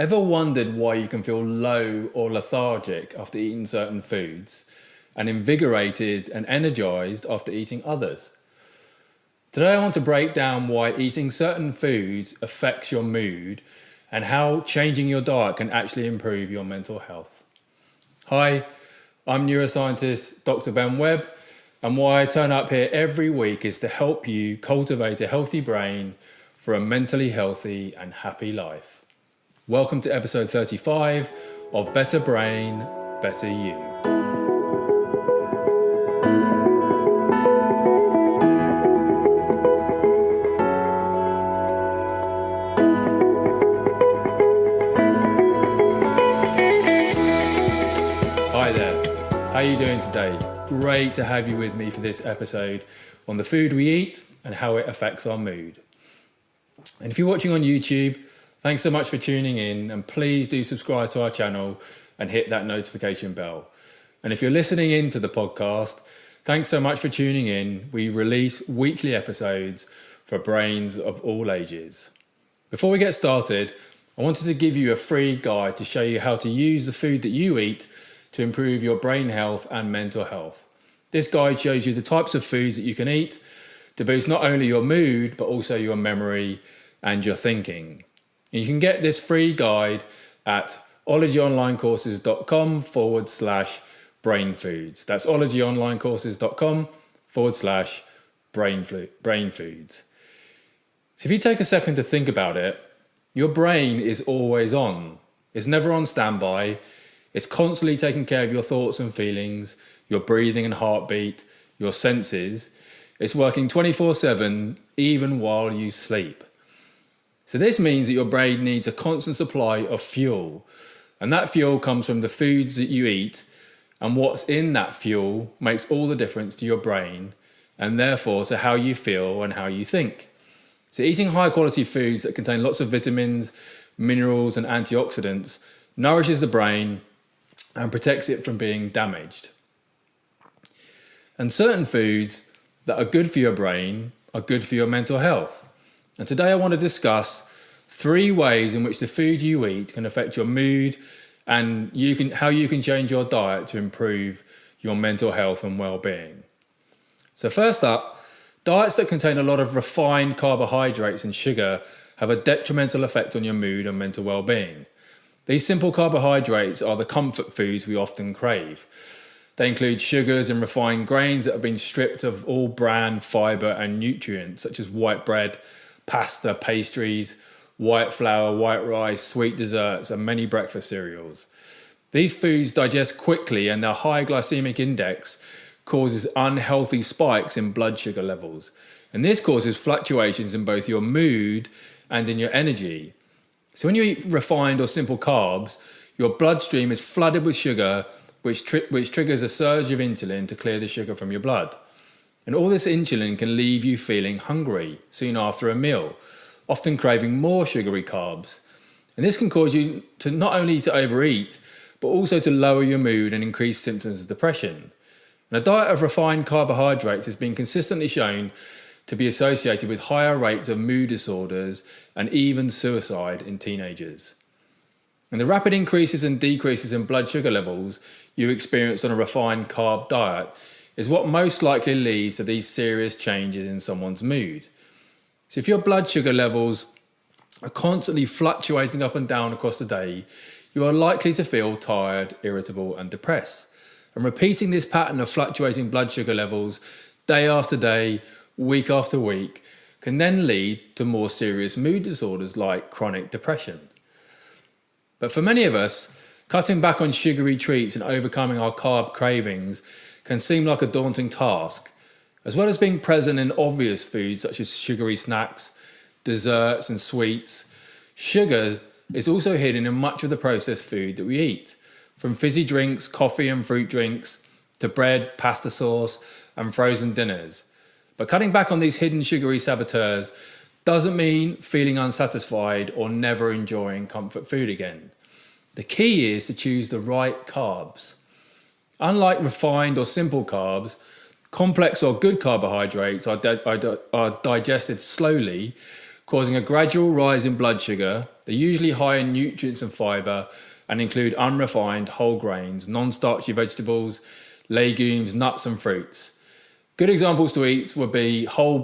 Ever wondered why you can feel low or lethargic after eating certain foods and invigorated and energized after eating others? Today I want to break down why eating certain foods affects your mood and how changing your diet can actually improve your mental health. Hi, I'm neuroscientist Dr. Ben Webb, and why I turn up here every week is to help you cultivate a healthy brain for a mentally healthy and happy life. Welcome to episode 35 of Better Brain, Better You. Hi there, how are you doing today? Great to have you with me for this episode on the food we eat and how it affects our mood. And if you're watching on YouTube, thanks so much for tuning in, and please do subscribe to our channel and hit that notification bell. And if you're listening in to the podcast, thanks so much for tuning in. We release weekly episodes for brains of all ages. Before we get started, I wanted to give you a free guide to show you how to use the food that you eat to improve your brain health and mental health. This guide shows you the types of foods that you can eat to boost not only your mood, but also your memory and your thinking. You can get this free guide at ologyonlinecourses.com/brain foods. That's ologyonlinecourses.com/brain foods. So if you take a second to think about it, your brain is always on. It's never on standby. It's constantly taking care of your thoughts and feelings, your breathing and heartbeat, your senses. It's working 24/7, even while you sleep. So this means that your brain needs a constant supply of fuel, and that fuel comes from the foods that you eat, and what's in that fuel makes all the difference to your brain and therefore to how you feel and how you think. So eating high quality foods that contain lots of vitamins, minerals and antioxidants nourishes the brain and protects it from being damaged. And certain foods that are good for your brain are good for your mental health. And today I want to discuss 3 ways in which the food you eat can affect your mood and how you can change your diet to improve your mental health and well-being. So first up, diets that contain a lot of refined carbohydrates and sugar have a detrimental effect on your mood and mental well-being. These simple carbohydrates are the comfort foods we often crave. They include sugars and refined grains that have been stripped of all bran, fibre and nutrients such as white bread, pasta, pastries, white flour, white rice, sweet desserts, and many breakfast cereals. These foods digest quickly, and their high glycemic index causes unhealthy spikes in blood sugar levels. And this causes fluctuations in both your mood and in your energy. So when you eat refined or simple carbs, your bloodstream is flooded with sugar, which triggers a surge of insulin to clear the sugar from your blood. And all this insulin can leave you feeling hungry soon after a meal, often craving more sugary carbs. And this can cause you to not only to overeat, but also to lower your mood and increase symptoms of depression. And a diet of refined carbohydrates has been consistently shown to be associated with higher rates of mood disorders and even suicide in teenagers. And the rapid increases and decreases in blood sugar levels you experience on a refined carb diet is what most likely leads to these serious changes in someone's mood. So if your blood sugar levels are constantly fluctuating up and down across the day, you are likely to feel tired, irritable and depressed. And repeating this pattern of fluctuating blood sugar levels day after day, week after week, can then lead to more serious mood disorders like chronic depression. But for many of us, cutting back on sugary treats and overcoming our carb cravings can seem like a daunting task. As well as being present in obvious foods such as sugary snacks, desserts and sweets, sugar is also hidden in much of the processed food that we eat, from fizzy drinks, coffee and fruit drinks, to bread, pasta sauce and frozen dinners. But cutting back on these hidden sugary saboteurs doesn't mean feeling unsatisfied or never enjoying comfort food again. The key is to choose the right carbs. Unlike refined or simple carbs, complex or good carbohydrates are digested slowly, causing a gradual rise in blood sugar. They're usually high in nutrients and fibre and include unrefined whole grains, non-starchy vegetables, legumes, nuts and fruits. Good examples to eat would be whole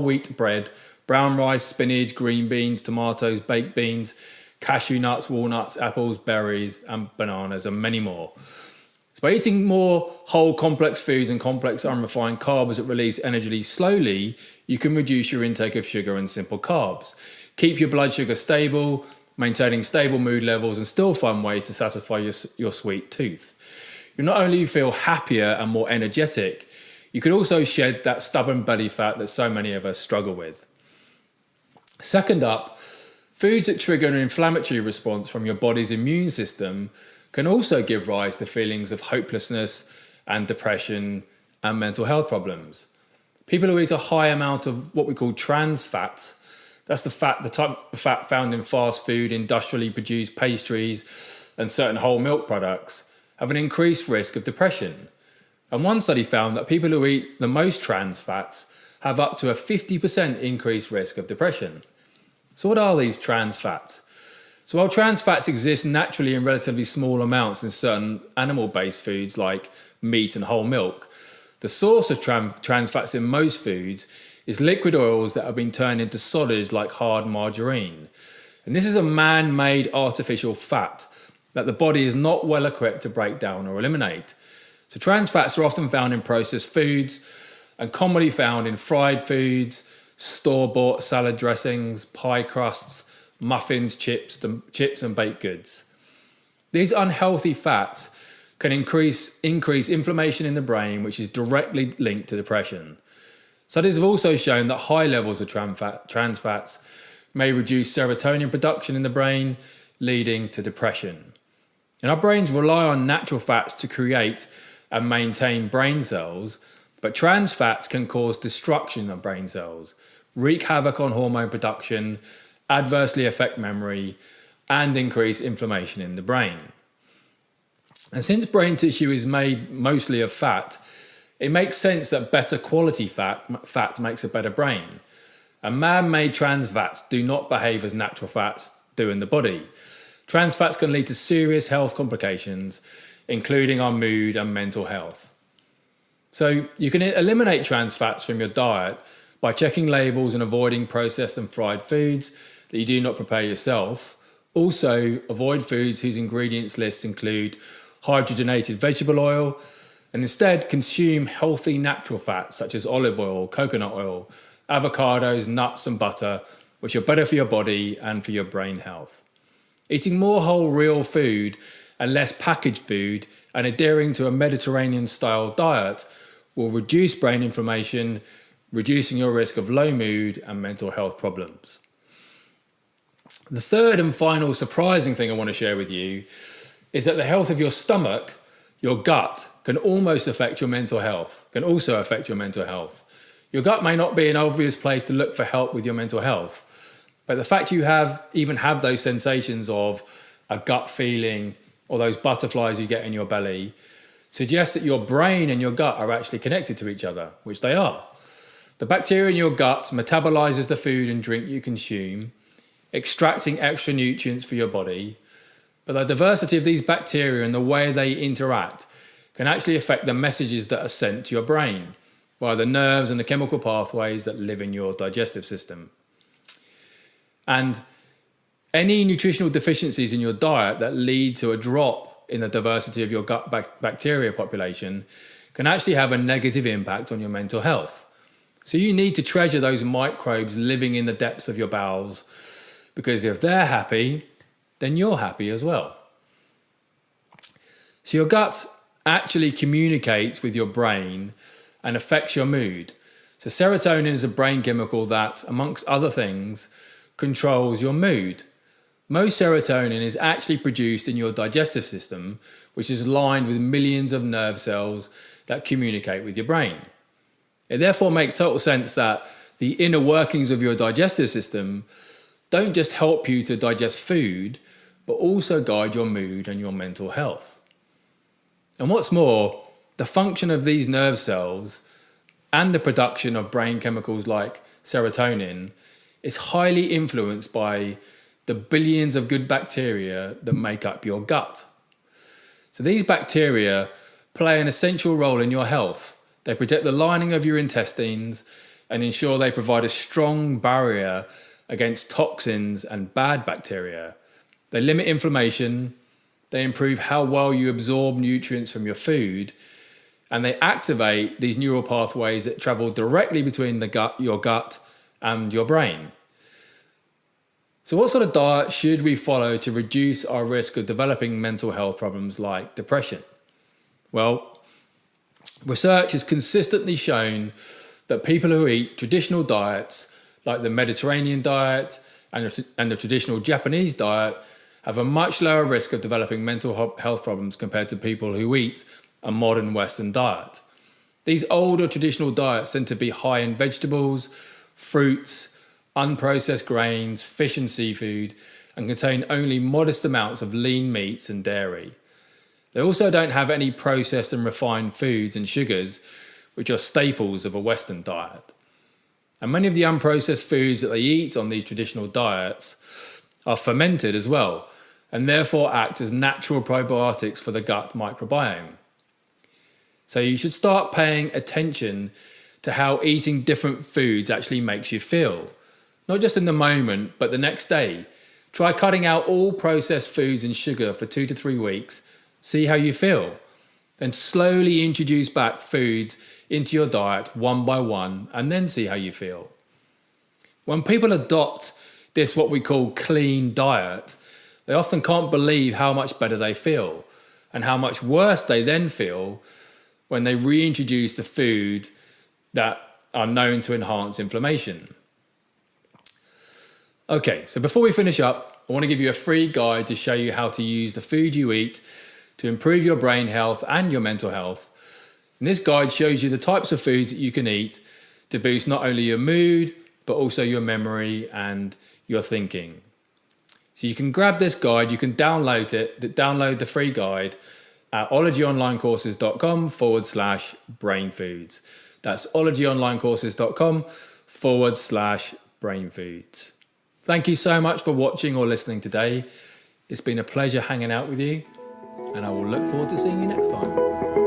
wheat bread, brown rice, spinach, green beans, tomatoes, baked beans, cashew nuts, walnuts, apples, berries, and bananas, and many more. So by eating more whole complex foods and complex unrefined carbs that release energy slowly, you can reduce your intake of sugar and simple carbs, keep your blood sugar stable, maintaining stable mood levels, and still find ways to satisfy your sweet tooth. You'll not only feel happier and more energetic, you could also shed that stubborn belly fat that so many of us struggle with. Second up, foods that trigger an inflammatory response from your body's immune system can also give rise to feelings of hopelessness and depression and mental health problems. People who eat a high amount of what we call trans fat, that's the type of fat found in fast food, industrially produced pastries, and certain whole milk products, have an increased risk of depression. And one study found that people who eat the most trans fats have up to a 50% increased risk of depression. So what are these trans fats? So while trans fats exist naturally in relatively small amounts in certain animal-based foods like meat and whole milk, the source of trans fats in most foods is liquid oils that have been turned into solids like hard margarine. And this is a man-made artificial fat that the body is not well equipped to break down or eliminate. So trans fats are often found in processed foods and commonly found in fried foods, store-bought salad dressings, pie crusts, muffins, chips and baked goods. These unhealthy fats can increase inflammation in the brain, which is directly linked to depression. Studies have also shown that high levels of trans fats may reduce serotonin production in the brain, leading to depression. And our brains rely on natural fats to create and maintain brain cells, but trans fats can cause destruction of brain cells, wreak havoc on hormone production, adversely affect memory, and increase inflammation in the brain. And since brain tissue is made mostly of fat, it makes sense that better quality fat makes a better brain. And man-made trans fats do not behave as natural fats do in the body. Trans fats can lead to serious health complications, including our mood and mental health. So you can eliminate trans fats from your diet by checking labels and avoiding processed and fried foods that you do not prepare yourself. Also, avoid foods whose ingredients lists include hydrogenated vegetable oil, and instead consume healthy natural fats such as olive oil, coconut oil, avocados, nuts and butter, which are better for your body and for your brain health. Eating more whole real food and less packaged food and adhering to a Mediterranean-style diet will reduce brain inflammation, reducing your risk of low mood and mental health problems. The third and final surprising thing I want to share with you is that the health of your stomach, your gut, can also affect your mental health. Your gut may not be an obvious place to look for help with your mental health, but the fact you even have those sensations of a gut feeling or those butterflies you get in your belly suggests that your brain and your gut are actually connected to each other, which they are. The bacteria in your gut metabolizes the food and drink you consume, extracting extra nutrients for your body. But the diversity of these bacteria and the way they interact can actually affect the messages that are sent to your brain via the nerves and the chemical pathways that live in your digestive system. And any nutritional deficiencies in your diet that lead to a drop in the diversity of your gut bacteria population can actually have a negative impact on your mental health. So you need to treasure those microbes living in the depths of your bowels, because if they're happy, then you're happy as well. So your gut actually communicates with your brain and affects your mood. So serotonin is a brain chemical that, amongst other things, controls your mood. Most serotonin is actually produced in your digestive system, which is lined with millions of nerve cells that communicate with your brain. It therefore makes total sense that the inner workings of your digestive system don't just help you to digest food, but also guide your mood and your mental health. And what's more, the function of these nerve cells and the production of brain chemicals like serotonin is highly influenced by the billions of good bacteria that make up your gut. So these bacteria play an essential role in your health. They protect the lining of your intestines and ensure they provide a strong barrier against toxins and bad bacteria. They limit inflammation, they improve how well you absorb nutrients from your food, and they activate these neural pathways that travel directly between your gut and your brain. So what sort of diet should we follow to reduce our risk of developing mental health problems like depression? Well, research has consistently shown that people who eat traditional diets like the Mediterranean diet and the traditional Japanese diet have a much lower risk of developing mental health problems compared to people who eat a modern Western diet. These older traditional diets tend to be high in vegetables, fruits, unprocessed grains, fish and seafood, and contain only modest amounts of lean meats and dairy. They also don't have any processed and refined foods and sugars, which are staples of a Western diet. And many of the unprocessed foods that they eat on these traditional diets are fermented as well, and therefore act as natural probiotics for the gut microbiome. So you should start paying attention to how eating different foods actually makes you feel. Not just in the moment, but the next day. Try cutting out all processed foods and sugar for 2 to 3 weeks. See how you feel. Then slowly introduce back foods into your diet one by one, and then see how you feel. When people adopt this what we call clean diet, they often can't believe how much better they feel and how much worse they then feel when they reintroduce the food that are known to enhance inflammation. Okay, so before we finish up, I want to give you a free guide to show you how to use the food you eat to improve your brain health and your mental health. And this guide shows you the types of foods that you can eat to boost not only your mood, but also your memory and your thinking. So you can grab this guide, you can download the free guide at ologyonlinecourses.com/brainfoods. That's ologyonlinecourses.com/brainfoods. Thank you so much for watching or listening today. It's been a pleasure hanging out with you, and I will look forward to seeing you next time.